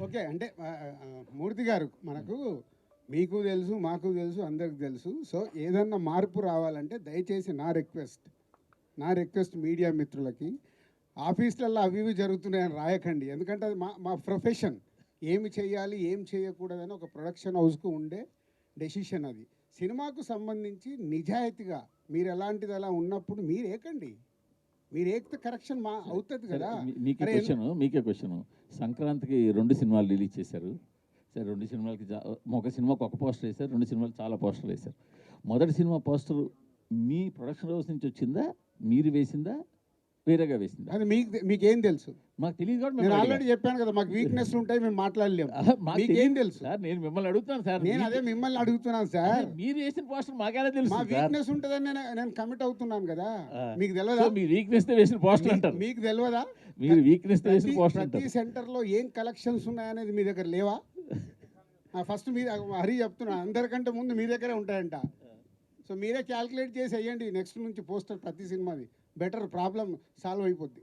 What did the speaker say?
Okay. అంటే మూర్తి గారు మనకు మీకు తెలుసు, మాకు తెలుసు, అందరికి తెలుసు. సో ఏదన్నా మార్పు రావాలంటే దయచేసి నా రిక్వెస్ట్ మీడియా మిత్రులకి ఆఫీసులలో అవి ఇవి జరుగుతున్నాయని రాయకండి. ఎందుకంటే అది మా ప్రొఫెషన్. ఏమి చేయాలి, ఏం చేయకూడదని ఒక ప్రొడక్షన్ హౌస్కు ఉండే డెసిషన్ అది. సినిమాకు సంబంధించి నిజాయితీగా మీరు ఎలాంటిది అలా ఉన్నప్పుడు మీరు ఏకండి. మీరు ఏకితే కరెక్షన్ అవుతుంది కదా. మీకే క్వశ్చన్. సంక్రాంతికి 2 సినిమాలు రిలీజ్ చేశారు. సరే, 2 సినిమాలకి ఒక సినిమాకి ఒక పోస్టర్ వేశారు, 2 సినిమాలకి చాలా పోస్టర్లు వేశారు. మొదటి సినిమా పోస్టర్ మీ ప్రొడక్షన్ హౌస్ నుంచి వచ్చిందా, మీరు వేసిందా, వేరేగా వేసిందా? అది మీకేం తెలుసు? మాకు తెలియదు. నేను ఆల్రెడీ చెప్పాను కదా, మాకు వీక్నెస్ ఉంటాయి, మేము మాట్లాడలేము. మీకేం తెలుసు సార్? నేను మిమ్మల్ని అడుగుతాను సార్. నేను అదే మిమ్మల్ని అడుగుతున్నాను సార్. మీరు వేసిన పోస్టర్ మాకేలా తెలుసు? మా వీక్నెస్ ఉంటుందని నేను కమిట్ అవుతున్నాను కదా. మీకు తెలియదా? మీరు వీక్నెస్ తో వేసిన పోస్టర్ అంటారు. మీకు తెలియదా? మీరు వీక్నెస్ తో వేసిన పోస్టర్ ప్రతి సెంటర్లో ఏం కలెక్షన్స్ ఉన్నాయనేది మీ దగ్గర లేవా? ఫస్ట్ మీ హరి చెప్తున్నా, అందరికంటే ముందు మీ దగ్గరే ఉంటాయంట. సో మీరే క్యాల్కులేట్ చేసి వేయండి నెక్స్ట్ నుంచి పోస్టర్ ప్రతి సినిమాది. బెటర్, ప్రాబ్లం సాల్వ్ అయిపోద్ది.